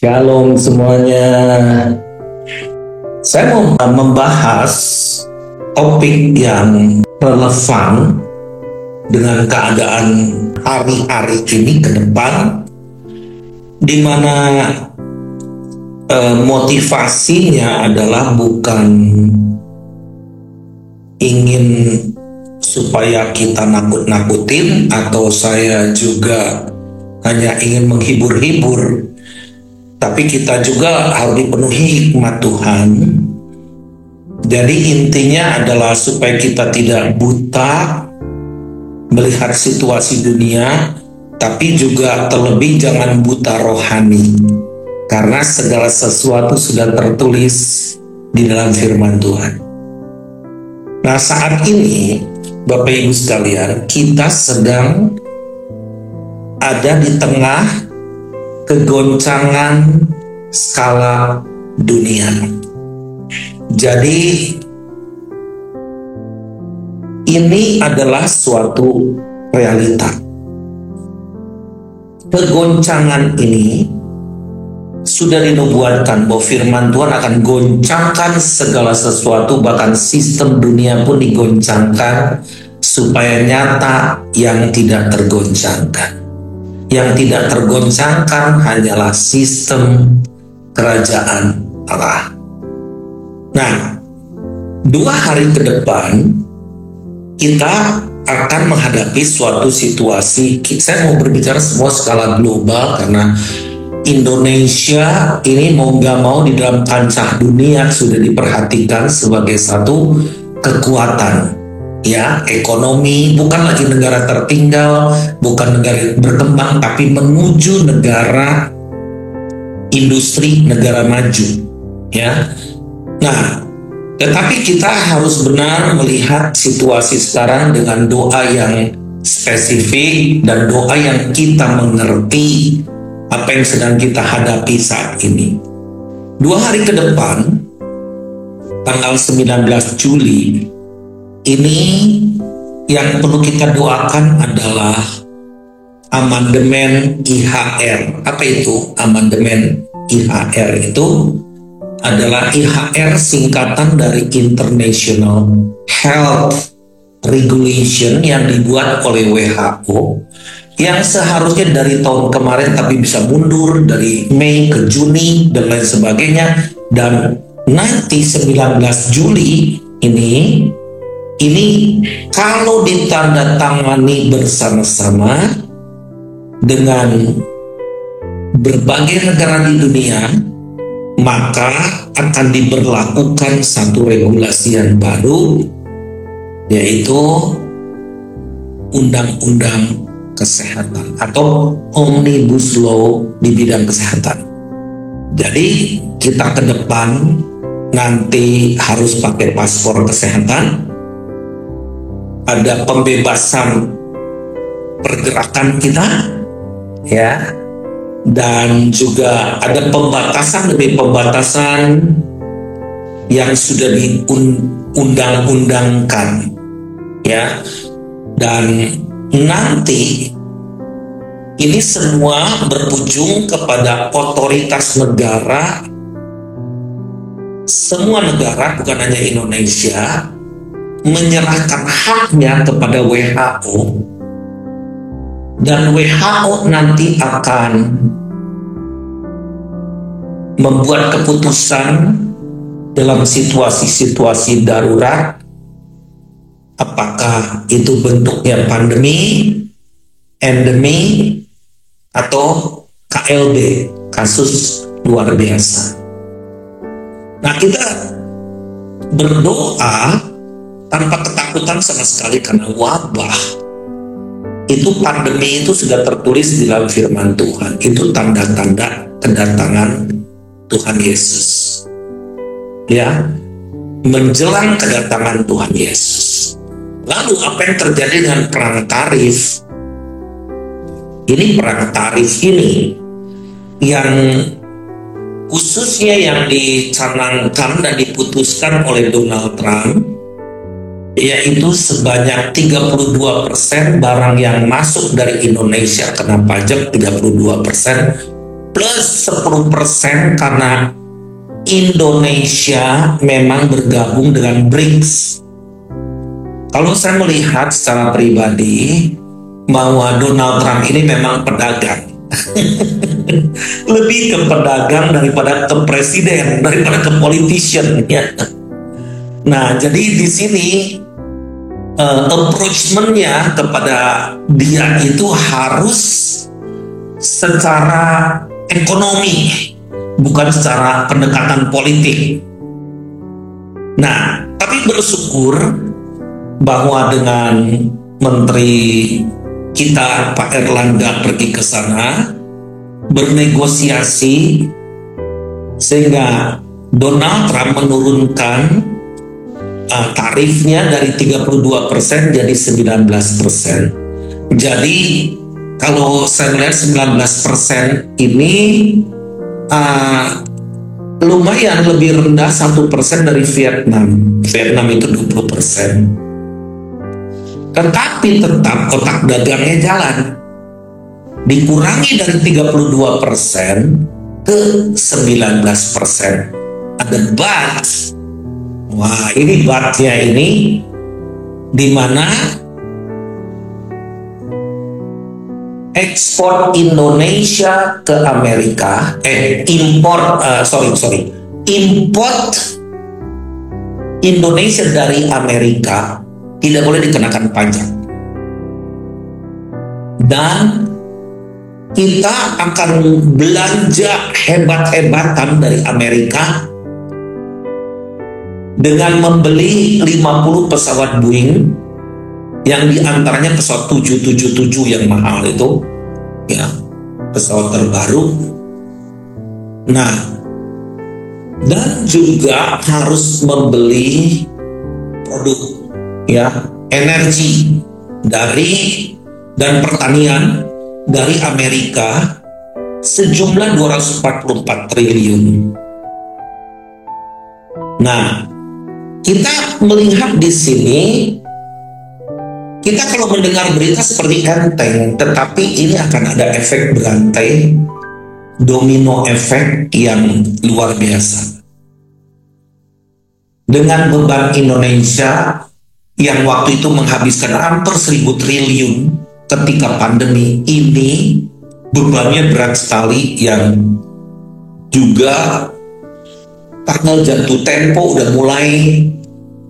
Shalom semuanya. Saya mau membahas topik yang relevan dengan keadaan hari-hari ini ke depan, di mana motivasinya adalah bukan ingin supaya kita nakut-nakutin, atau saya juga hanya ingin menghibur-hibur, tapi kita juga harus dipenuhi hikmat Tuhan. Jadi intinya adalah supaya kita tidak buta melihat situasi dunia, tapi juga terlebih jangan buta rohani, karena segala sesuatu sudah tertulis di dalam firman Tuhan. Nah, saat ini Bapak Ibu sekalian, kita sedang ada di tengah kegoncangan skala dunia. Jadi ini adalah suatu realita. Kegoncangan ini sudah dinubuatkan bahwa firman Tuhan akan goncangkan segala sesuatu, bahkan sistem dunia pun digoncangkan supaya nyata yang tidak tergoncangkan. Yang tidak tergoncangkan hanyalah sistem kerajaan Allah. Nah, 2 hari ke depan kita akan menghadapi suatu situasi. Saya mau berbicara semua skala global, karena Indonesia ini mau gak mau di dalam kancah dunia sudah diperhatikan sebagai satu kekuatan. Ya, ekonomi, bukan lagi negara tertinggal, bukan negara berkembang, tapi menuju negara industri, negara maju. Ya, nah, tetapi kita harus benar melihat situasi sekarang dengan doa yang spesifik dan doa yang kita mengerti apa yang sedang kita hadapi saat ini. 2 hari ke depan, tanggal 19 Juli, ini yang perlu kita doakan adalah amandemen IHR. Apa itu amandemen IHR? Itu adalah IHR singkatan dari International Health Regulation yang dibuat oleh WHO, yang seharusnya dari tahun kemarin tapi bisa mundur dari Mei ke Juni dan lain sebagainya. Dan nanti 19 Juli ini kalau ditandatangani bersama-sama dengan berbagai negara di dunia, maka akan diberlakukan satu regulasi yang baru, yaitu Undang-Undang Kesehatan atau Omnibus Law di bidang kesehatan. Jadi kita ke depan nanti harus pakai paspor kesehatan, ada pembebasan pergerakan kita, ya, dan juga ada pembatasan demi pembatasan yang sudah diundang-undangkan, ya. Dan nanti ini semua berujung kepada otoritas negara, semua negara, bukan hanya Indonesia, menyerahkan haknya kepada WHO, dan WHO nanti akan membuat keputusan dalam situasi-situasi darurat, apakah itu bentuknya pandemi, endemi, atau KLB, kasus luar biasa. Nah, kita berdoa tanpa ketakutan sama sekali, karena wabah itu, pandemi itu sudah tertulis di dalam firman Tuhan. Itu tanda-tanda kedatangan Tuhan Yesus. Ya, menjelang kedatangan Tuhan Yesus. Lalu apa yang terjadi dengan perang tarif? Ini perang tarif ini yang khususnya yang dicanangkan dan diputuskan oleh Donald Trump, yaitu sebanyak 32% barang yang masuk dari Indonesia kena pajak 32%, plus 10% karena Indonesia memang bergabung dengan BRICS. Kalau saya melihat secara pribadi bahwa Donald Trump ini memang pedagang. Lebih ke pedagang daripada ke presiden, daripada ke politician ya. Nah, jadi di sini approachment-nya kepada dia itu harus secara ekonomi, bukan secara pendekatan politik. Nah, tapi bersyukur bahwa dengan menteri kita Pak Erlangga pergi ke sana bernegosiasi sehingga Donald Trump menurunkan tarifnya dari 32% jadi 19%. Jadi kalau saya melihat 19% ini lumayan lebih rendah 1% dari Vietnam. Vietnam itu 20%. Tetapi tetap kotak dagangnya jalan. Dikurangi dari 32% ke 19%. Ada but. Wah, ini but-nya ini di mana ekspor Indonesia ke Amerika, import Indonesia dari Amerika tidak boleh dikenakan pajak. Dan kita akan belanja hebat-hebatan dari Amerika dengan membeli 50 pesawat Boeing yang diantaranya pesawat 777 yang mahal itu, ya, pesawat terbaru. Nah, dan juga harus membeli produk, ya, energi dari dan pertanian dari Amerika sejumlah 244 triliun. Nah, kita melihat di sini, kita kalau mendengar berita seperti enteng, tetapi ini akan ada efek berantai, domino efek yang luar biasa. Dengan beban Indonesia yang waktu itu menghabiskan hampir 1.000 triliun ketika pandemi ini, bebannya berat sekali, yang juga tanggal jatuh tempo udah mulai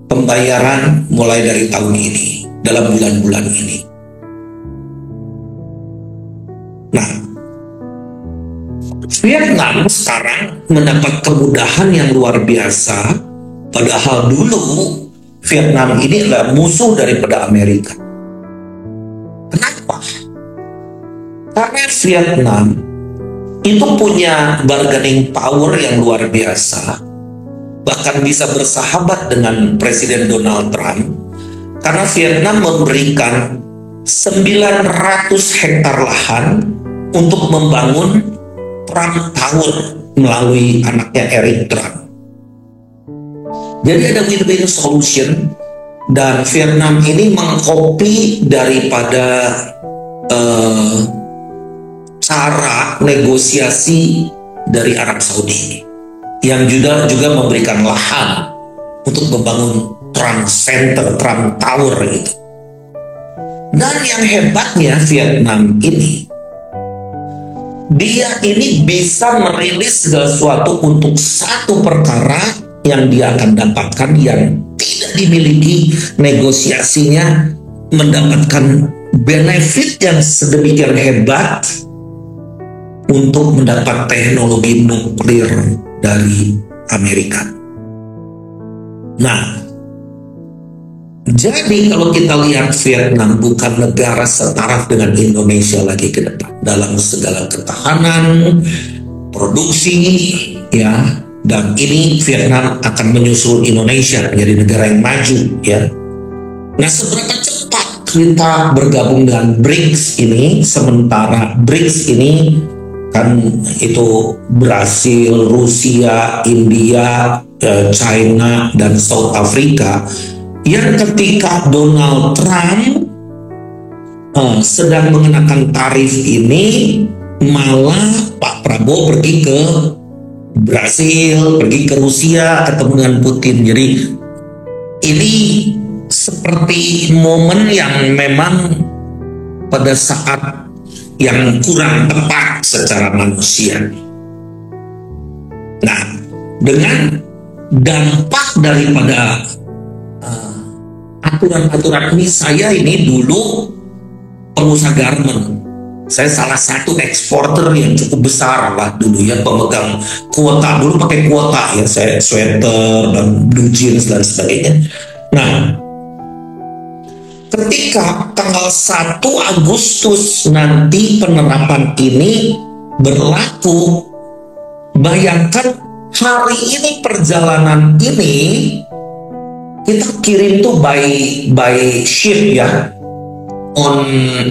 pembayaran mulai dari tahun ini, dalam bulan-bulan ini. Nah, Vietnam sekarang mendapat kemudahan yang luar biasa, padahal dulu Vietnam ini adalah musuh daripada Amerika. Kenapa? Karena Vietnam itu punya bargaining power yang luar biasa, bahkan bisa bersahabat dengan Presiden Donald Trump, karena Vietnam memberikan 900 hektar lahan untuk membangun Trump Tower melalui anaknya Eric Trump. Jadi ada win-win solution, dan Vietnam ini mengkopi daripada cara negosiasi dari Arab Saudi yang juga memberikan lahan untuk membangun Trump Center, Trump Tower gitu. Dan yang hebatnya Vietnam ini, dia ini bisa merilis segala sesuatu untuk satu perkara yang dia akan dapatkan yang tidak dimiliki negosiasinya, mendapatkan benefit yang sedemikian hebat untuk mendapat teknologi nuklir dari Amerika. Nah, jadi kalau kita lihat Vietnam bukan negara setaraf dengan Indonesia lagi ke depan dalam segala ketahanan, produksi, ya. Dan ini Vietnam akan menyusul Indonesia menjadi negara yang maju, ya. Nah, seberapa cepat kita bergabung dengan BRICS ini, sementara BRICS ini kan itu Brasil, Rusia, India, China, dan South Africa, yang ketika Donald Trump sedang mengenakan tarif ini, Malah Pak Prabowo pergi ke Brasil, pergi ke Rusia, ketemu dengan Putin. Jadi ini seperti momen yang memang pada saat yang kurang tepat secara manusia. Nah, dengan dampak daripada aturan-aturan ini, saya ini dulu pengusaha garment. Saya salah satu eksporter yang cukup besar lah dulu ya, pemegang kuota. Dulu pakai kuota ya, saya sweater dan blue jeans dan sebagainya. Nah, ketika tanggal 1 Agustus nanti penerapan ini berlaku, bayangkan hari ini perjalanan ini kita kirim tuh by ship ya,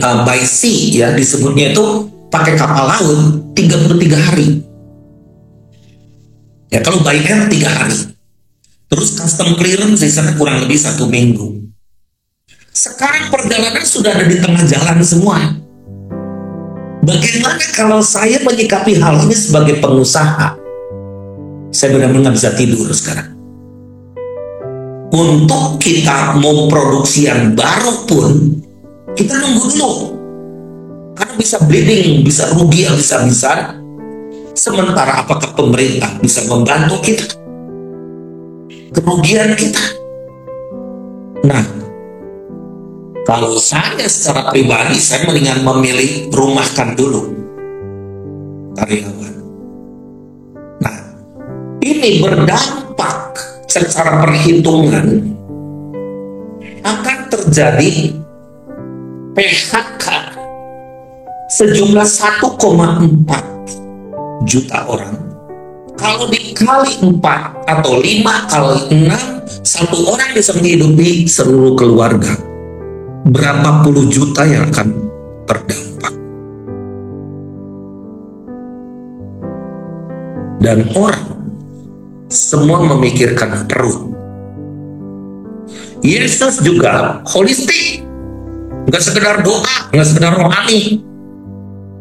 by sea ya, disebutnya itu pakai kapal laut 33 hari. Ya kalau by air 3 hari. Terus custom clearance sisanya kurang lebih 1 minggu. Sekarang perjalanan sudah ada di tengah jalan semua. Bagaimana kalau saya menyikapi hal ini sebagai pengusaha? Saya benar-benar bisa tidur sekarang. Untuk kita mau produksi yang baru pun, kita nunggu dulu. Karena bisa bleeding, bisa rugi habis-habisan. Sementara apakah pemerintah bisa membantu kita? Kerugian kita. Nah, kalau saya secara pribadi, saya mendingan memilih rumahkan dulu karyawan. Nah, ini berdampak secara perhitungan akan terjadi PHK sejumlah 1,4 juta orang. Kalau dikali 4 atau 5 kali 6, 1 orang bisa menghidupi seluruh keluarga. Berapa puluh juta yang akan terdampak. Dan orang semua memikirkan perut. Yesus juga holistik, nggak sekedar doa, nggak sekedar rohani.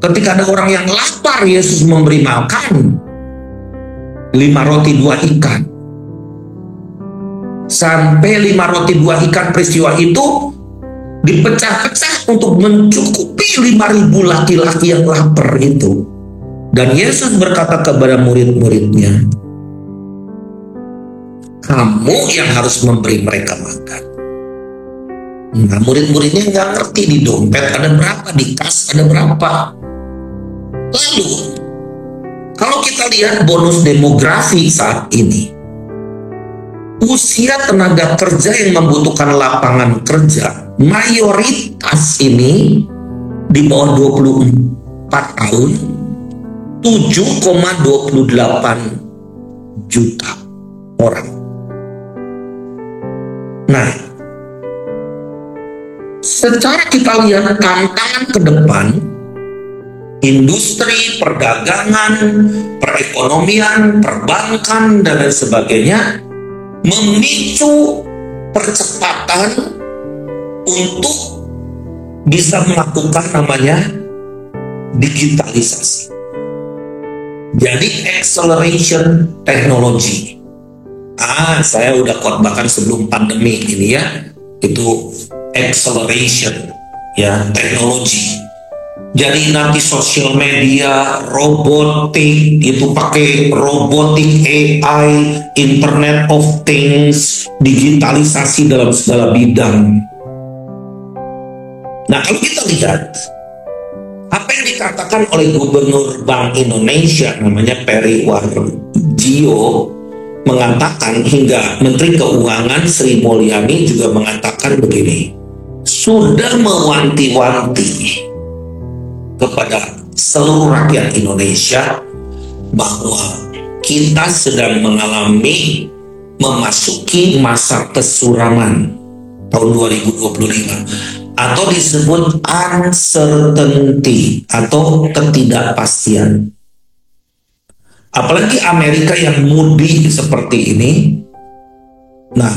Ketika ada orang yang lapar, Yesus memberi makan 5 roti 2 ikan. Sampai 5 roti 2 ikan peristiwa itu dipecah-pecah untuk mencukupi 5.000 laki-laki yang lapar itu. Dan Yesus berkata kepada murid-muridnya, kamu yang harus memberi mereka makan. Nah, murid-muridnya nggak ngerti di dompet ada berapa, di kas ada berapa. Lalu, kalau kita lihat bonus demografi saat ini, usia tenaga kerja yang membutuhkan lapangan kerja, mayoritas ini di bawah 24 tahun, 7,28 juta orang. Nah, secara kita lihat tantangan ke depan, industri, perdagangan, perekonomian, perbankan, dan lain sebagainya memicu percepatan untuk bisa melakukan namanya digitalisasi. Jadi acceleration technology. Saya udah khotbahkan sebelum pandemi ini ya, itu acceleration ya teknologi. Jadi nanti sosial media, robotik, itu pakai robotik, AI, Internet of Things, digitalisasi dalam segala bidang. Nah, kalau kita lihat apa yang dikatakan oleh Gubernur Bank Indonesia namanya Peri Warjio, mengatakan, hingga Menteri Keuangan Sri Mulyani juga mengatakan begini, sudah mewanti-wanti kepada seluruh rakyat Indonesia bahwa kita sedang memasuki masa kesuraman tahun 2025 atau disebut uncertainty atau ketidakpastian. Apalagi Amerika yang moody seperti ini. Nah,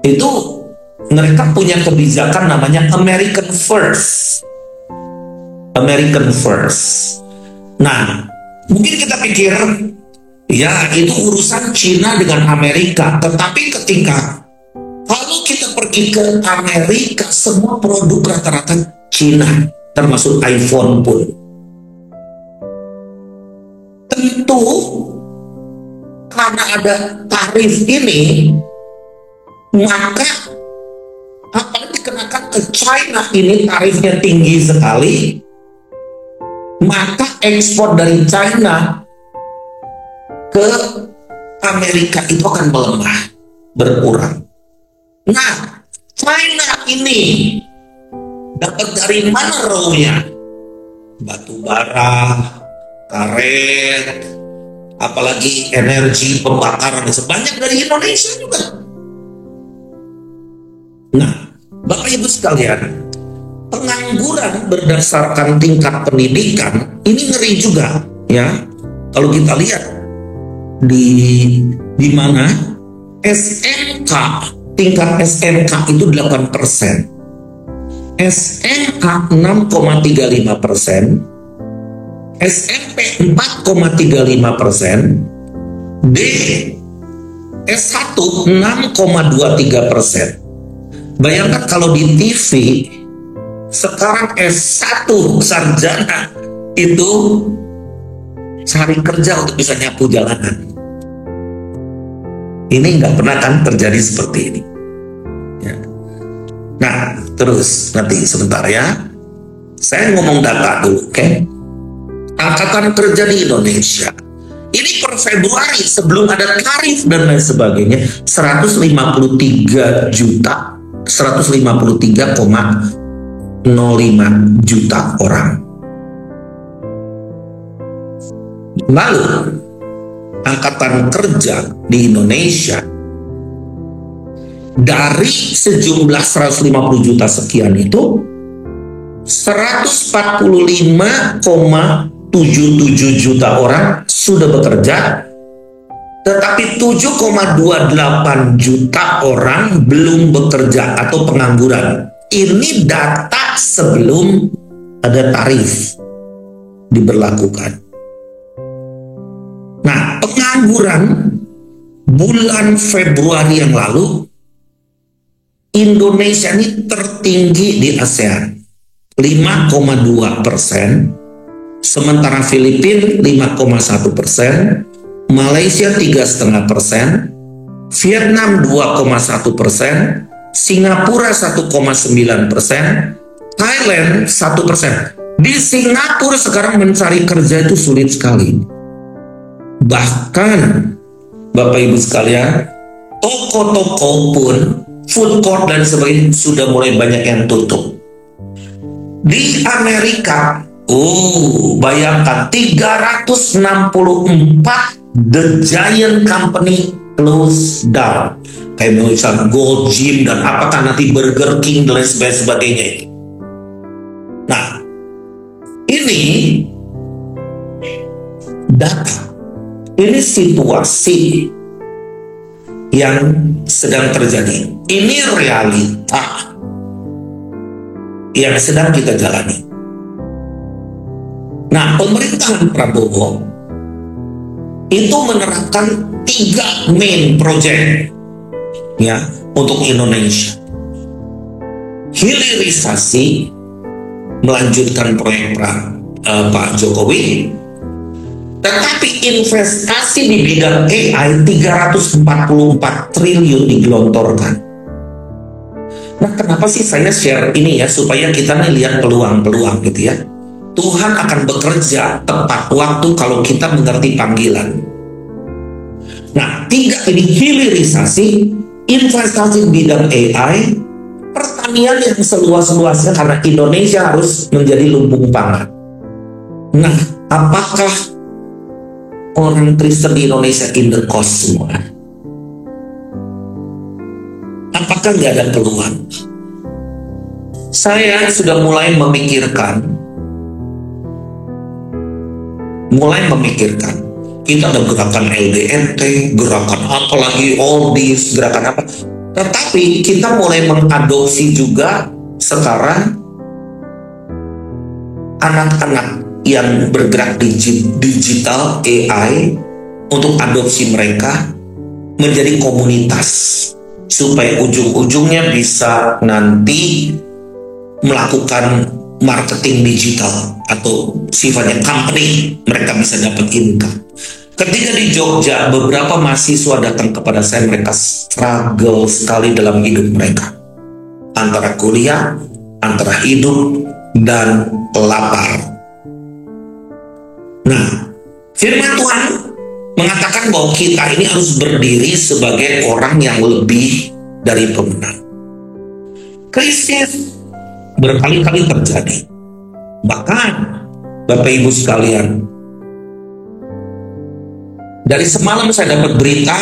itu mereka punya kebijakan namanya American First. American First. Nah, mungkin kita pikir, ya itu urusan Cina dengan Amerika. Tetapi ketika kalau kita pergi ke Amerika, semua produk rata-rata Cina, termasuk iPhone pun. Tentu karena ada tarif ini, maka apa yang dikenakan ke China ini tarifnya tinggi sekali, maka ekspor dari China ke Amerika itu akan melemah, berkurang. Nah, China ini dapat dari mana raw-nya? Batu bara, karet, apalagi energi pembakaran, sebanyak dari Indonesia juga. Nah, Bapak Ibu sekalian, pengangguran berdasarkan tingkat pendidikan ini ngeri juga, ya. Kalau kita lihat di mana SMK, tingkat SMK itu 8%, SMK 6,35%, SMP 4,35%, D S1 6,23%. Bayangkan kalau di TV sekarang S1 sarjana itu cari kerja untuk bisa nyapu jalanan. Ini nggak pernah kan terjadi seperti ini. Ya. Nah, terus nanti sebentar ya. Saya ngomong data dulu, oke? Angkatan kerja di Indonesia ini per Februari sebelum ada tarif dan lain sebagainya 153,05 juta orang. Lalu angkatan kerja di Indonesia dari sejumlah 150 juta sekian itu 145,77 juta orang sudah bekerja, tetapi 7,28 juta orang belum bekerja atau pengangguran. Ini data sebelum ada tarif diberlakukan. Nah, pengangguran bulan Februari yang lalu Indonesia ini tertinggi di ASEAN, 5,2%, sementara Filipina 5,1%, Malaysia 3,5%, Vietnam 2,1%, Singapura 1,9%, Thailand 1%. Di Singapura sekarang mencari kerja itu sulit sekali. Bahkan Bapak Ibu sekalian, toko-toko pun, food court dan sebagainya sudah mulai banyak yang tutup. Di Amerika, bayangkan 364 the giant company close down. Kayak misalnya Gold Gym dan apakah nanti Burger King dan sebagainya. Nah, ini data, ini situasi yang sedang terjadi. Ini realita yang sedang kita jalani. Nah, pemerintahan Prabowo itu menerapkan 3 main project ya untuk Indonesia. Hilirisasi, melanjutkan proyek Pak Jokowi, tetapi investasi di bidang AI 344 triliun digelontorkan. Nah, kenapa sih saya share ini ya, supaya kita nih lihat peluang-peluang gitu ya. Tuhan akan bekerja tepat waktu kalau kita mengerti panggilan. Nah, 3 ini: hilirisasi, investasi bidang AI, pertanian yang seluas-luasnya karena Indonesia harus menjadi lumbung pangan. Nah, apakah orang Kristen di Indonesia in the cost semua? Apakah nggak ada peluang? Saya sudah mulai memikirkan. Kita ada gerakan LDNT, gerakan apa lagi, all this, gerakan apa. Tetapi kita mulai mengadopsi juga sekarang anak-anak yang bergerak di digital AI untuk adopsi mereka menjadi komunitas, supaya ujung-ujungnya bisa nanti melakukan marketing digital atau sifatnya company, mereka bisa dapat income. Ketika di Jogja, beberapa mahasiswa datang kepada saya, mereka struggle sekali dalam hidup mereka, antara kuliah, antara hidup, dan lapar. Nah, firman Tuhan mengatakan bahwa kita ini harus berdiri sebagai orang yang lebih dari pemenang. Krisis berkali-kali terjadi. Bahkan, Bapak Ibu sekalian, dari semalam saya dapat berita,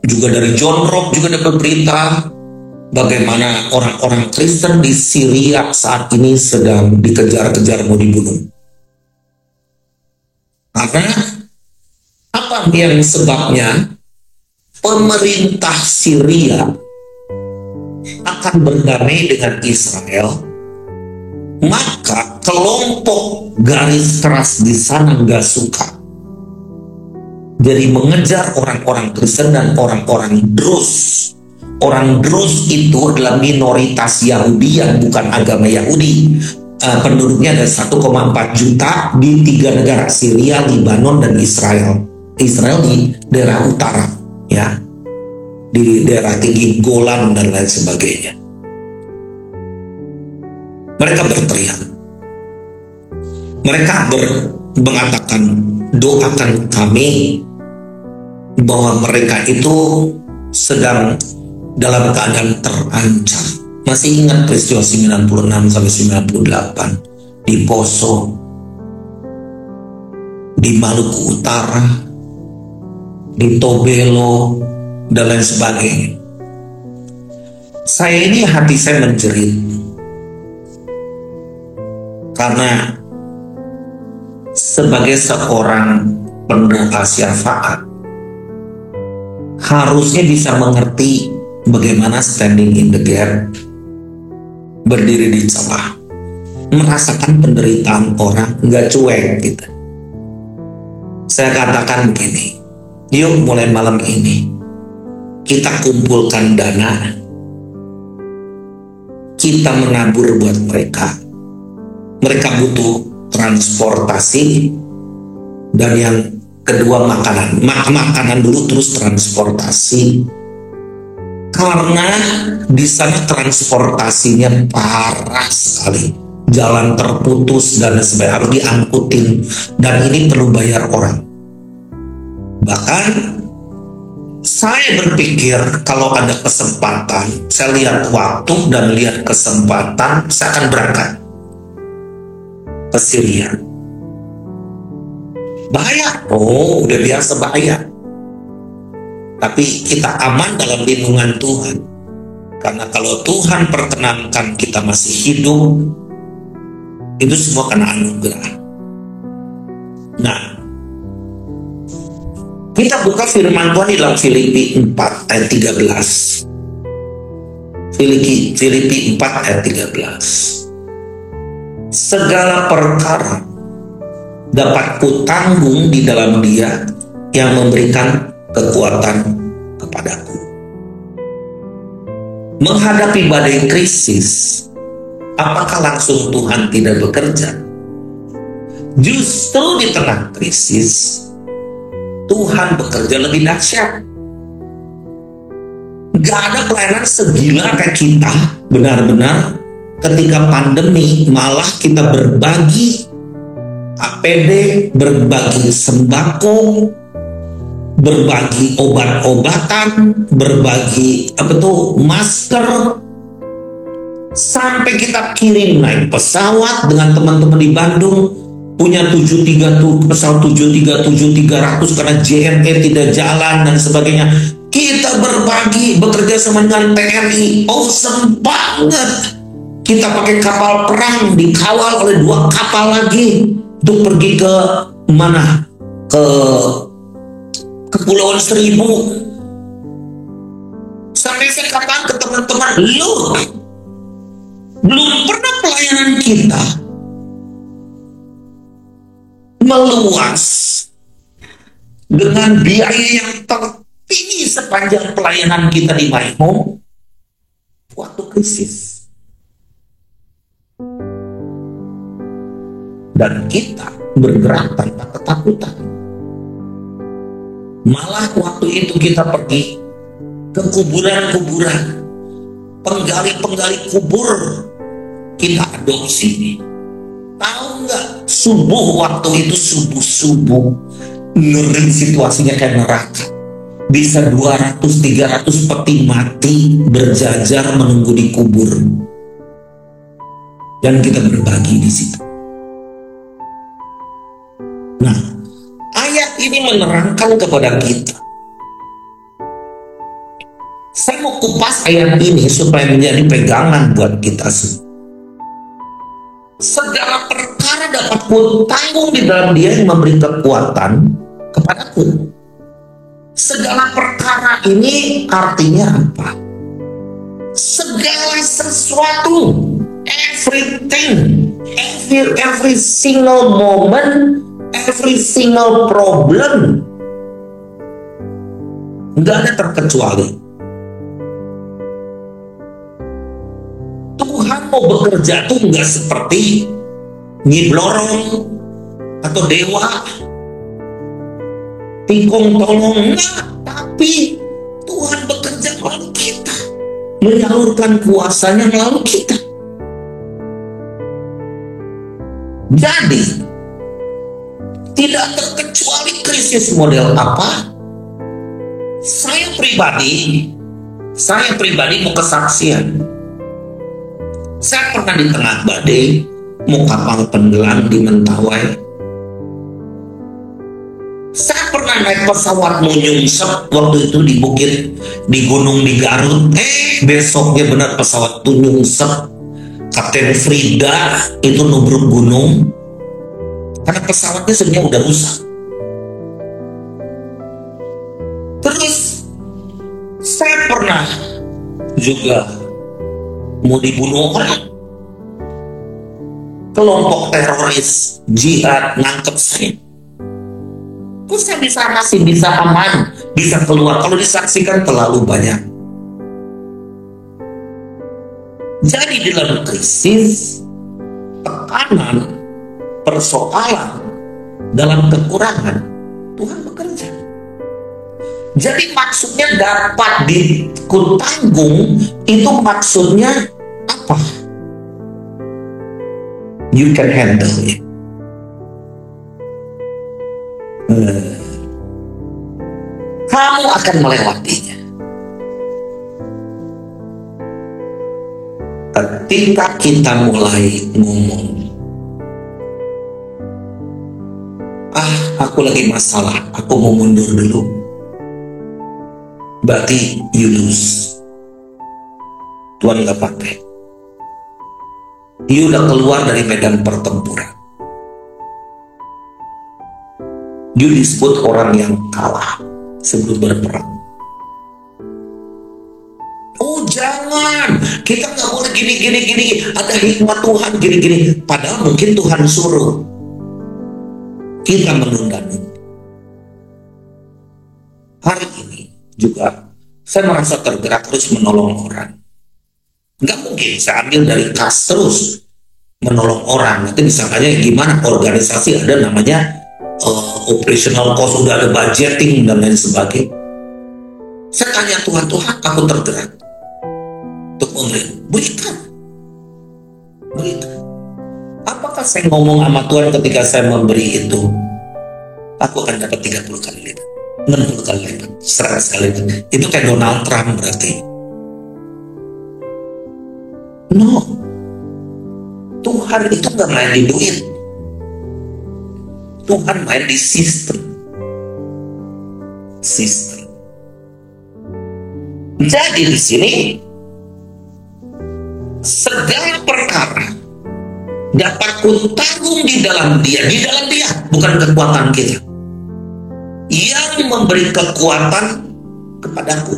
juga dari John Rock juga dapat berita, bagaimana orang-orang Kristen di Syria saat ini sedang dikejar-kejar mau dibunuh. Karena apa yang sebabnya? Pemerintah Syria akan berdamai dengan Israel, maka kelompok garis keras di sana nggak suka. Jadi mengejar orang-orang Kristen dan orang-orang Druze. Orang Druze itu adalah minoritas Yahudi yang bukan agama Yahudi. Penduduknya ada 1,4 juta di 3 negara, Syria, Lebanon, dan Israel. Israel di daerah utara, ya, di daerah tinggi Golan dan lain sebagainya. Mereka berteriak, mereka mengatakan, doakan kami, bahwa mereka itu sedang dalam keadaan terancam. Masih ingat peristiwa 96 sampai 98 di Poso, di Maluku Utara, di Tobelo, dan lain sebagainya. Saya ini hati saya menjerit, karena sebagai seorang pendoa syafaat harusnya bisa mengerti bagaimana standing in the gap, berdiri di celah, merasakan penderitaan orang, nggak cuek gitu. Saya katakan begini, yuk mulai malam ini kita kumpulkan dana, kita menabur buat mereka. Mereka butuh transportasi, dan yang kedua makanan. Makanan dulu, terus transportasi. Karena di sana transportasinya parah sekali, jalan terputus dan sebagainya, harus diangkutin, dan ini perlu bayar orang. Bahkan saya berpikir kalau ada kesempatan, saya lihat waktu dan lihat kesempatan, saya akan berangkat ke Syria. Bahaya, oh udah biasa bahaya. Tapi kita aman dalam lindungan Tuhan. Karena kalau Tuhan perkenankan kita masih hidup, itu semua karena anugerah. Nah, kita buka firman Tuhan di dalam Filipi 4 ayat 13. Filipi 4 ayat 13. Segala perkara dapat kutanggung di dalam Dia yang memberikan kekuatan kepadaku. Menghadapi badai krisis, apakah langsung Tuhan tidak bekerja? Justru di tengah krisis, Tuhan bekerja lebih dahsyat. Gak ada pelayanan segila kayak kita, benar-benar ketika pandemi, malah kita berbagi APD, berbagi sembako, berbagi obat-obatan, berbagi masker, sampai kita kirim naik pesawat dengan teman-teman di Bandung, punya 73 pesawat 737-300 karena JNE tidak jalan dan sebagainya. Kita berbagi, bekerja sama dengan TNI, awesome banget. Kita pakai kapal perang, dikawal oleh 2 kapal lagi untuk pergi ke mana? Ke Kepulauan Seribu. Sampai saya katakan ke teman-teman, loh, belum pernah pelayanan kita meluas dengan biaya yang tertinggi sepanjang pelayanan kita di My Home waktu krisis. Dan kita bergerak tanpa ketakutan. Malah waktu itu kita pergi ke kuburan-kuburan, penggali-penggali kubur, kita adopsi. Tahu nggak, subuh waktu itu, subuh-subuh, ngeri situasinya kayak neraka. Bisa 200-300 peti mati berjajar menunggu di kubur. Dan kita berbagi di situ. Nah, ayat ini menerangkan kepada kita. Saya mau kupas ayat ini supaya menjadi pegangan buat kita semua. Segala perkara dapat kutanggung di dalam Dia yang memberi kekuatan kepadaku. Segala perkara ini artinya apa? Segala sesuatu, everything, every single moment, every single problem, nggak ada terkecuali. Tuhan mau bekerja tuh nggak seperti Nyi Blorong atau dewa, tikung tolong, enggak. Tapi Tuhan bekerja melalui kita, menyalurkan kuasanya melalui kita. Jadi tidak terkecuali krisis model apa. Saya pribadi mau kesaksian. Saya pernah di tengah badai, mau kapal tenggelam di Mentawai. Saya pernah naik pesawat mau nyungsep waktu itu di gunung di Garut. Besoknya benar pesawat itu nyungsep. Kapten Frida itu nubruk gunung karena pesawatnya sebenarnya udah rusak. Terus saya pernah juga mau dibunuh orang. Kelompok teroris jihad nangkep saya. Kok saya masih bisa aman, bisa keluar? Kalau disaksikan terlalu banyak. Jadi dalam krisis, tekanan, persoalan, dalam kekurangan, Tuhan bekerja. Jadi maksudnya dapat ditanggung, itu maksudnya apa? You can handle it. Kamu akan melewatinya. Ketika kita mulai ngomong, aku lagi masalah, aku mau mundur dulu, berarti you lose. Tuhan gak pakai. You udah keluar dari medan pertempuran. You disebut orang yang kalah sebelum berperang. Oh jangan, kita nggak boleh gini, ada hikmat Tuhan gini. Padahal mungkin Tuhan suruh kita menunda-nunda. Hari ini juga saya merasa tergerak terus menolong orang. Nggak mungkin saya ambil dari kas terus menolong orang. Nanti misalnya gimana, organisasi ada namanya operational cost, udah ada budgeting dan lain sebagainya. Saya tanya Tuhan, aku tergerak untuk berikan. Apakah saya ngomong sama Tuhan ketika saya memberi itu, aku akan dapat 30 kali lipat, 60 kali lipat, 100 kali lipat? Itu kayak Donald Trump berarti? No. Tuhan itu gak main di duit. Tuhan main di sistem. Jadi di sini segala perkara dapat kutanggung di dalam Dia, bukan kekuatan kita, yang memberi kekuatan kepadaku.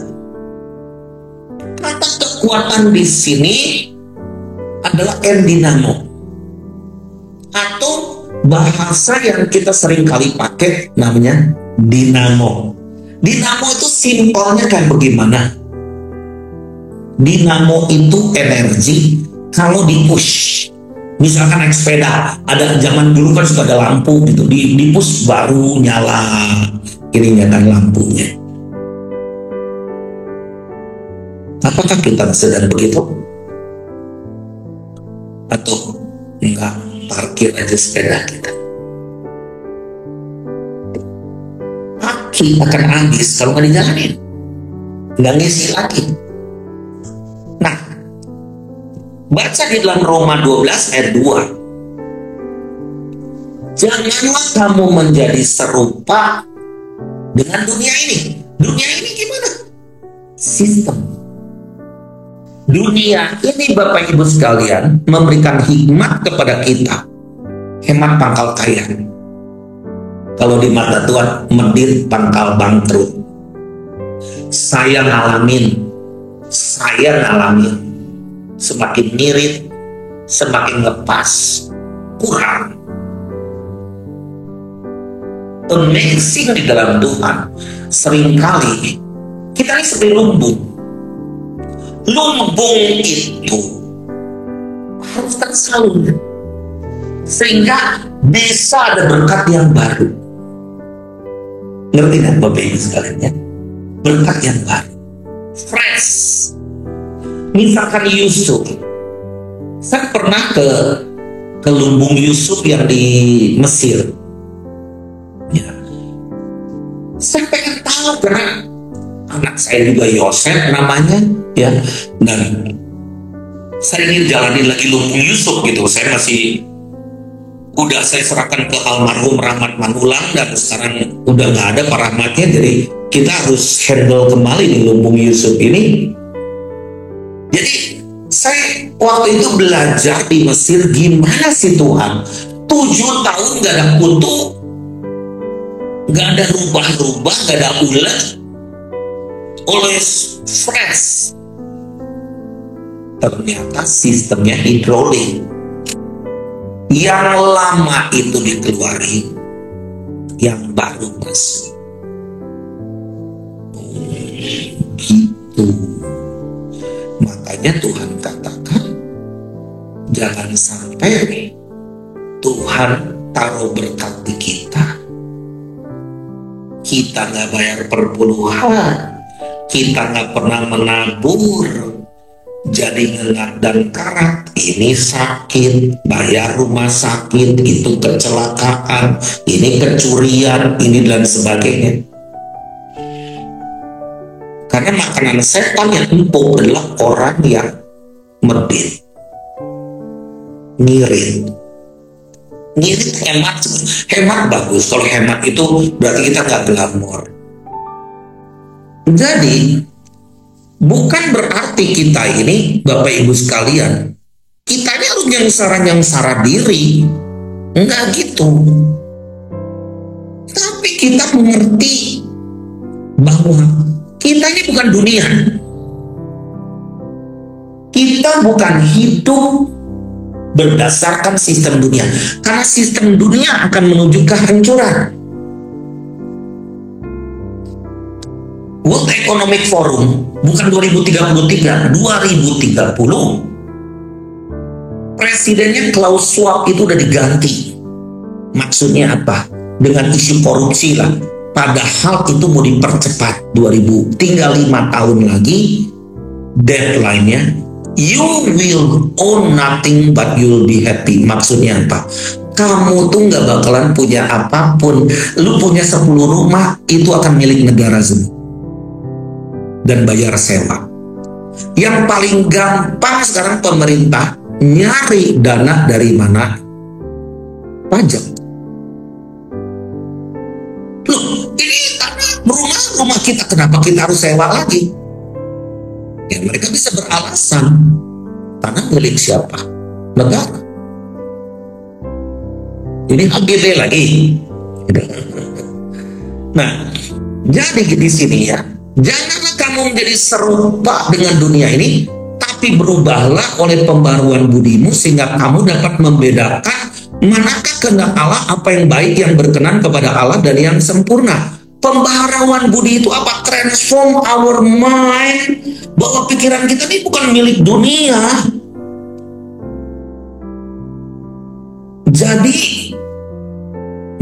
Kata kekuatan di sini adalah endinamo, atau bahasa yang kita sering kali pakai namanya dinamo. Dinamo itu simpelnya kayak bagaimana? Dinamo itu energi kalau di-push. Misalkan naik sepeda, ada zaman dulu kan suka ada lampu gitu, di-push baru nyala ininya kan lampunya. Apakah kita sedang begitu? Atau enggak, parkir aja sepeda kita? Aki akan habis kalau nggak dijalanin, nggak ngisi lagi. Nah, baca di dalam Roma 12 ayat 2. Janganlah kamu menjadi serupa dengan dunia ini. Dunia ini gimana? Sistem. Dunia ini Bapak Ibu sekalian memberikan hikmat kepada kita. Hemat pangkal kaya. Kalau di mata Tuhan, medit pangkal bangkrut. Saya ngalamin. Semakin mirip, semakin lepas, kurang. Amazing di dalam Tuhan. Seringkali kita ini seperti lumbung. Lumbung itu harus tersalur sehingga bisa ada berkat yang baru. Ngerti kan Bapak Ibu sekalian ya? Berkat yang baru, fresh. Misalkan Yusuf, saya pernah ke lumbung Yusuf yang di Mesir. Ya. Saya pengen tahu karena anak saya juga Yosef namanya, ya. Dan saya ingin jalanin lagi lumbung Yusuf gitu. Saya udah saya serahkan ke almarhum Rahmat Manulang dan sekarang udah nggak ada Pak Rahmatnya, jadi kita harus handle kembali nih lumbung Yusuf ini. Jadi saya waktu itu belajar di Mesir gimana sih Tuhan 7 tahun nggak ada kutu, nggak ada rubah-rubah, nggak ada ulat, always fresh. Ternyata sistemnya hidrolik. Yang lama itu dikeluarin, yang baru masuk. Gitu. Makanya Tuhan katakan, jangan sampai Tuhan taruh berkat di kita nggak bayar perpuluhan, kita nggak pernah menabur, jadi ngengat dan karat. Ini sakit, bayar rumah sakit, itu kecelakaan, ini kecurian, ini dan sebagainya. Karena makanan setan yang empuk adalah orang yang medit, ngirit. Ngirit hemat bagus. Kalau hemat itu berarti kita nggak glamor. Jadi bukan berarti kita ini, Bapak Ibu sekalian, kita ini harus nyangsara diri. Enggak gitu. Tapi kita mengerti bahwa kita ini bukan dunia. Kita bukan hidup berdasarkan sistem dunia. Karena sistem dunia akan menuju kehancuran. World Economic Forum bukan 2033, 2030. Presidennya Klaus Schwab itu udah diganti. Maksudnya apa? Dengan isu korupsi lah. Padahal itu mau dipercepat 2000, tinggal 5 tahun lagi deadline-nya. You will own nothing but you will be happy. Maksudnya apa? Kamu tuh nggak bakalan punya apapun. Lu punya 10 rumah, itu akan milik negara semua. Dan bayar sewa. Yang paling gampang sekarang pemerintah nyari dana dari mana? Pajak. Loh, ini karena rumah kita, kenapa kita harus sewa lagi? Ya mereka bisa beralasan, tanah milik siapa? Negara. Ini HGB lagi. Nah, jadi di sini ya, janganlah kamu menjadi serupa dengan dunia ini, tapi berubahlah oleh pembaruan budimu sehingga kamu dapat membedakan Manakah kehendak Allah, apa yang baik, yang berkenan kepada Allah, dan yang sempurna. Pembaharuan budi itu apa? Transform our mind, bahwa pikiran kita ini bukan milik dunia. Jadi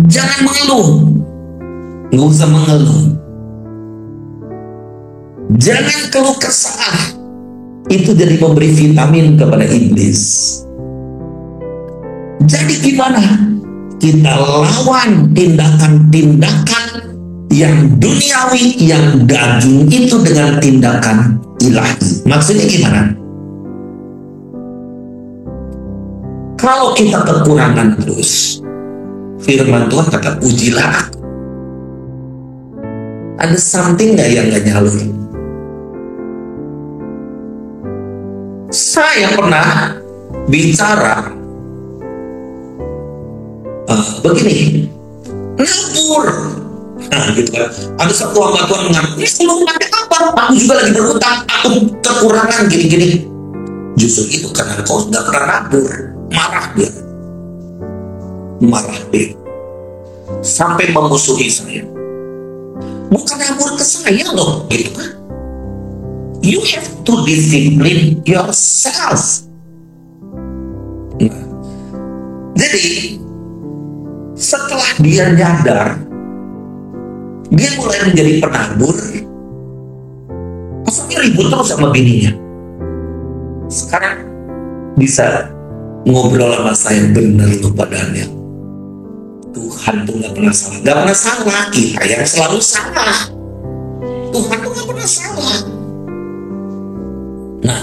jangan mengeluh, nggak usah mengeluh. Jangan keluh kesah, itu jadi memberi vitamin kepada iblis. Jadi gimana? Kita lawan tindakan-tindakan yang duniawi, yang daging itu dengan tindakan ilahi. Maksudnya gimana? Kalau kita kekurangan terus, firman Tuhan kata, ujilah aku. Ada something nggak yang nggak nyalur? Saya pernah bicara begini, nabur. Nah, gitu kan. Ada satu hamba Tuhan mengaku, ini belum pakai apa? Aku juga lagi berhutang, aku kekurangan gini-gini. Justru itu karena kau nggak pernah nabur. Marah dia, sampai memusuhi saya. Bukan nabur ke saya loh, gitu kan? You have to discipline yourself. Nah, jadi setelah dia nyadar, dia mulai menjadi penabur. Maksudnya ribut terus sama bininya. Sekarang bisa ngobrol sama saya, bener loh badannya. Tuhan tuh gak pernah salah. Gak pernah salah, kita yang selalu salah. Tuhan tuh gak pernah salah. Nah,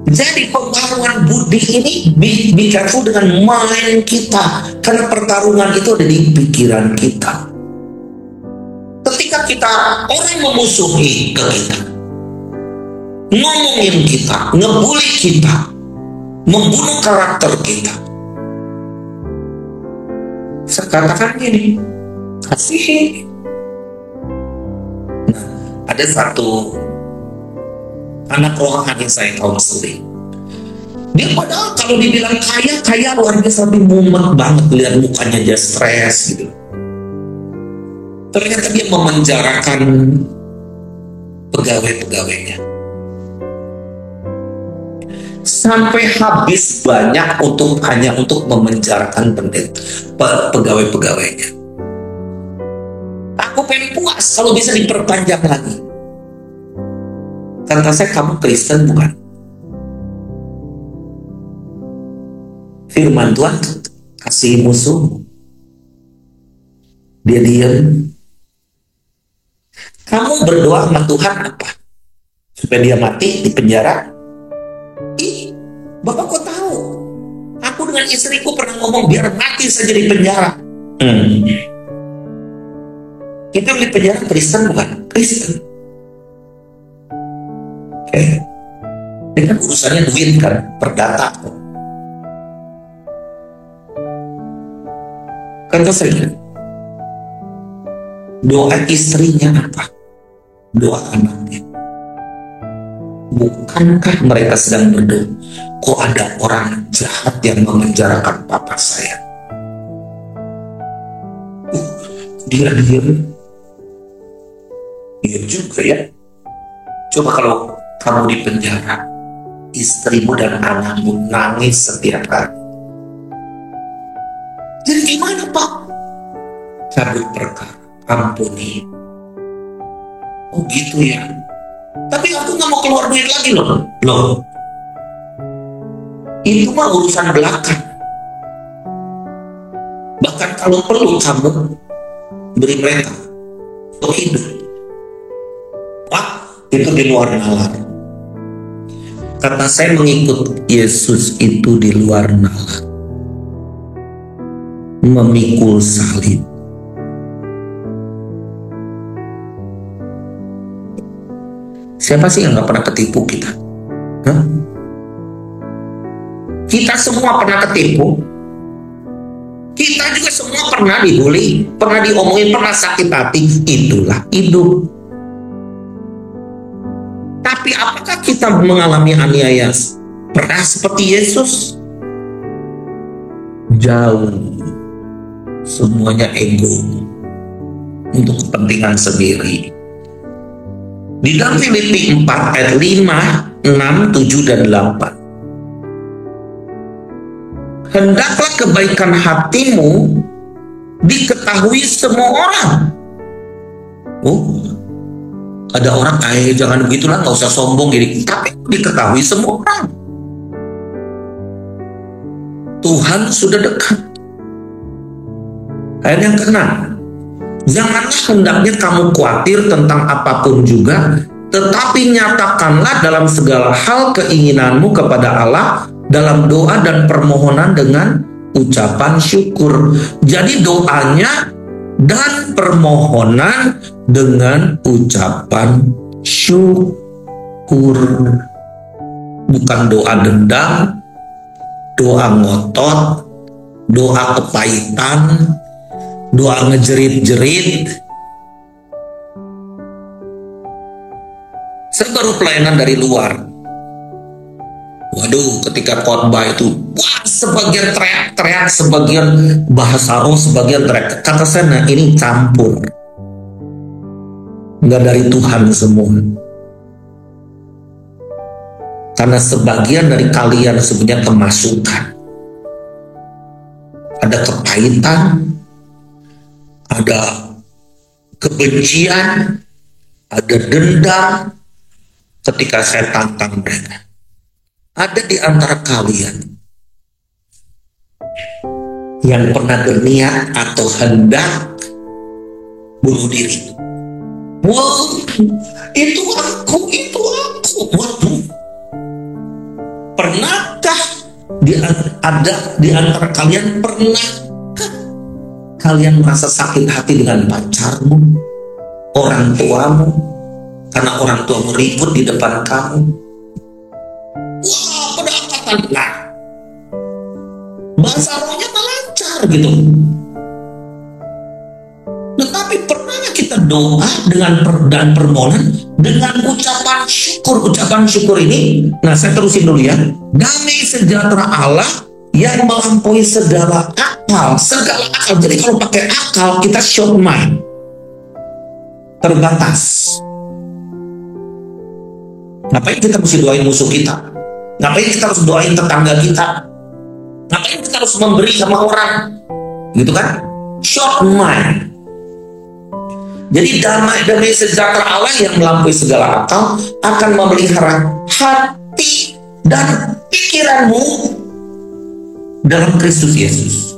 jadi pembaharuan budi ini be careful dengan mind kita, karena pertarungan itu ada di pikiran kita. Ketika kita orang memusuhi ke kita, ngomongin kita, ngebully kita, membunuh karakter kita, saya katakan gini, kasihi. Nah, ada satu anak rohani saya counseling. Dia padahal kalau dibilang kaya luar biasa, tapi mumet banget, lihat mukanya aja stres gitu. Ternyata dia memenjarakan pegawai-pegawainya. Sampai habis banyak hanya untuk memenjarakan pegawai-pegawainya. Aku pengen puas kalau bisa diperpanjang lagi. Kata saya, kamu Kristen bukan? Firman Tuhan, kasih musuh. Dia diam. Kamu berdoa sama Tuhan apa? Supaya dia mati di penjara? Ih, Bapak kok tahu? Aku dengan istriku pernah ngomong biar mati saja di penjara. Itu di penjara Kristen bukan? Kristen. Ini kan urusannya duit kan, perdata. Kata saya, doa istrinya apa? Doa anaknya. Bukankah mereka sedang berdoa, kok ada orang jahat yang memenjarakan papa saya? Dia diam. Iya juga ya. Coba kalau kamu di penjara, istrimu dan anakmu nangis setiap hari. Jadi gimana Pak? Cabut perkara, ampuni. Oh gitu ya. Tapi aku nggak mau keluar duit lagi loh. Itu mah urusan belakang. Bahkan kalau perlu kamu beri mereka untuk hidup. Wah, itu di luar nalar. Kata saya, mengikut Yesus itu di luar nalar, memikul salib. Siapa sih yang gak pernah ketipu kita? Hah? Kita semua pernah ketipu. Kita juga semua pernah dibully, pernah diomongin, pernah sakit hati. Itulah hidup. Tapi apakah kita mengalami aniaya pernah seperti Yesus? jauh. Semuanya ego untuk kepentingan sendiri. Di dalam Filipi 4 ayat 5, 6, 7, dan 8. Hendaklah kebaikan hatimu diketahui semua orang. Oh, ada orang, jangan begitulah, nggak usah sombong gini. Tapi diketahui semua orang. Tuhan sudah dekat. Ayat yang ke-6. Janganlah hendaknya kamu khawatir tentang apapun juga, tetapi nyatakanlah dalam segala hal keinginanmu kepada Allah dalam doa dan permohonan dengan ucapan syukur. Jadi doanya dan permohonan dengan ucapan syukur. Bukan doa dendam, doa ngotot, doa kepahitan, doa ngejerit-jerit. Saya baru pelayanan dari luar. Waduh, ketika khotbah itu, wah, sebagian teriak-teriak, sebagian bahasa roh, sebagian teriak. Kata saya, nah ini campur. Nggak dari Tuhan semua. Karena sebagian dari kalian sebenarnya kemasukan. Ada kepahitan, ada kebencian, ada dendam. Ketika saya tantang mereka, ada di antara kalian yang pernah berniat atau hendak bunuh diri. Wow, itu aku. Waduh, pernahkah ada di antara kalian, pernahkah kalian merasa sakit hati dengan pacarmu, orang tuamu, karena orang tuamu ribut di depan kamu? Wah, pendapatan. Nah, bahasa rohnya lancar gitu. Tetapi pernahnya kita doa dengan dan permohonan dengan ucapan syukur. Ucapan syukur ini, nah saya terusin dulu ya. Damai sejahtera Allah yang melampaui segala akal. Segala akal. Jadi kalau pakai akal, kita short mind, terbatas. Ngapain kita mesti doain musuh kita? Ngapain kita harus doain tetangga kita? Ngapain kita harus memberi sama orang? Gitu kan? Short mind. Jadi damai sejahtera Allah yang melampaui segala akal akan memelihara hati dan pikiranmu dalam Kristus Yesus.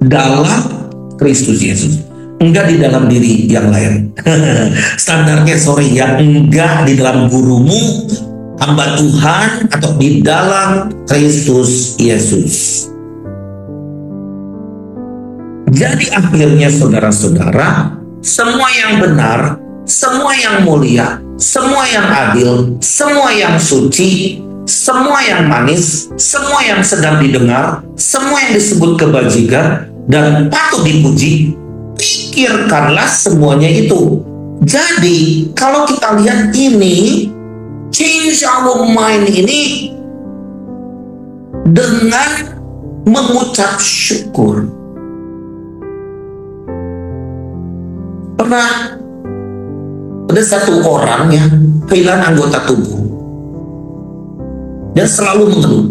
Dalam Kristus Yesus. Enggak di dalam diri yang lain. Standarnya ya, enggak di dalam gurumu, hamba Tuhan, atau di dalam Kristus Yesus. Jadi akhirnya saudara-saudara, semua yang benar, semua yang mulia, semua yang adil, semua yang suci, semua yang manis, semua yang sedang didengar, semua yang disebut kebajikan dan patut dipuji, pikirkanlah semuanya itu. Jadi kalau kita lihat ini, change our mind ini dengan mengucap syukur. Pernah ada satu orang yang kehilangan anggota tubuh dan selalu mengeluh,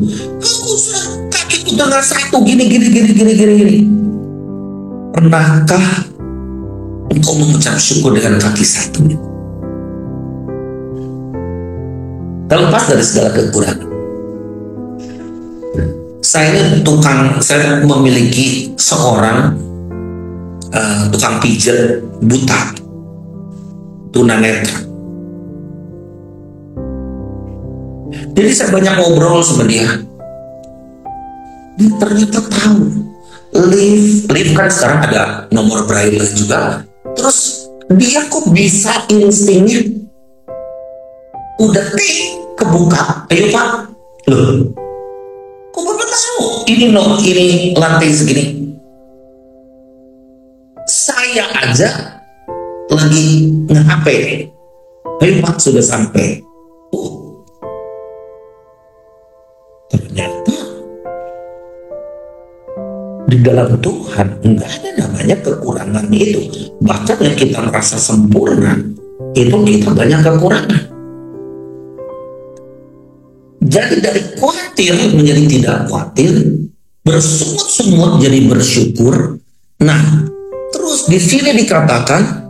kakiku dengan satu gini. Pernahkah engkau mengucap syukur dengan kaki satu? Terlepas dari segala kekurangan. Saya memiliki seorang tukang pijat buta, tunanetra. Jadi saya banyak ngobrol sama dia. Dia ternyata tahu lift kan sekarang ada nomor braille juga. Terus dia kok bisa instingnya udah kebuka. Ayo Pak, loh, kok Bapak tahu ini lantai segini? Saya aja lagi nge-HP. Ayo Pak, sudah sampai. Ternyata di dalam Tuhan enggak ada namanya kekurangan itu. Bahkan yang kita merasa sempurna itu kita banyak kekurangan. Jadi dari khawatir menjadi tidak khawatir, bersungut-sungut jadi bersyukur. Nah, terus di sini dikatakan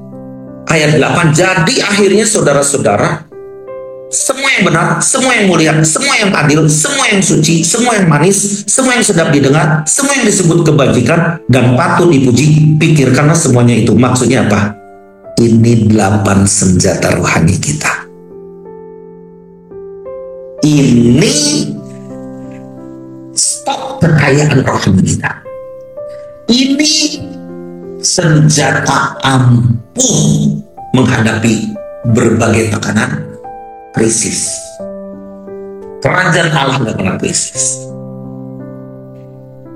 ayat 8, jadi akhirnya saudara-saudara, semua yang benar, semua yang mulia, semua yang adil, semua yang suci, semua yang manis, semua yang sedap didengar, semua yang disebut kebajikan dan patut dipuji, pikirkanlah semuanya itu. Maksudnya apa? Ini 8 senjata rohani kita. Ini stok kekayaan rohani kita. Ini senjata ampuh menghadapi berbagai tekanan, krisis. Kerajaan Allah nggak pernah krisis.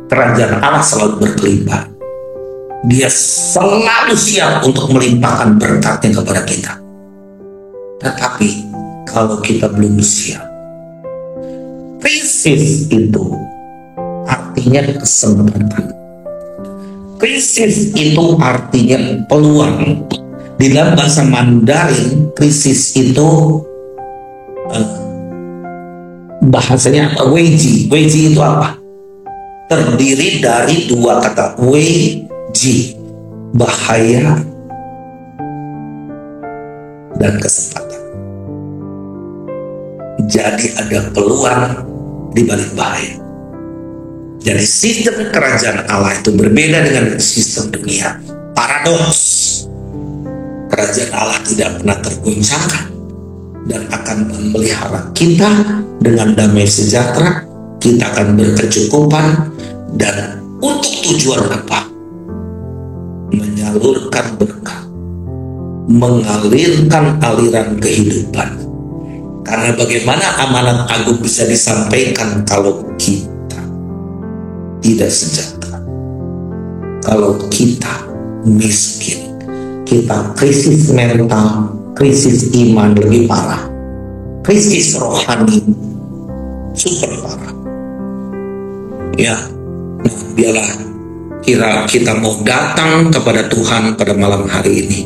Kerajaan Allah selalu berkelimpah. Dia selalu siap untuk melimpahkan berkatnya kepada kita. Tetapi kalau kita belum siap, krisis itu artinya kesempatan. Krisis itu artinya peluang. Di dalam bahasa Mandarin, krisis itu bahasanya apa? Weiji. Weiji itu apa? Terdiri dari 2 kata. Weiji, bahaya dan kesempatan. Jadi ada peluang di balik bahaya. Jadi sistem kerajaan Allah itu berbeda dengan sistem dunia. Paradoks. Kerajaan Allah tidak pernah tergoncangkan dan akan memelihara kita dengan damai sejahtera. Kita akan berkecukupan dan untuk tujuan apa? Menyalurkan berkat, mengalirkan aliran kehidupan. Karena bagaimana amanat agung bisa disampaikan kalau kita tidak sejahtera, kalau kita miskin, kita krisis mental, krisis iman lebih parah, krisis rohani super parah. Ya, nah biarlah kita mau datang kepada Tuhan pada malam hari ini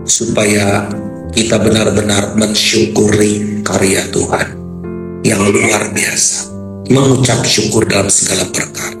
supaya kita benar-benar mensyukuri karya Tuhan yang luar biasa, mengucap syukur dalam segala perkara.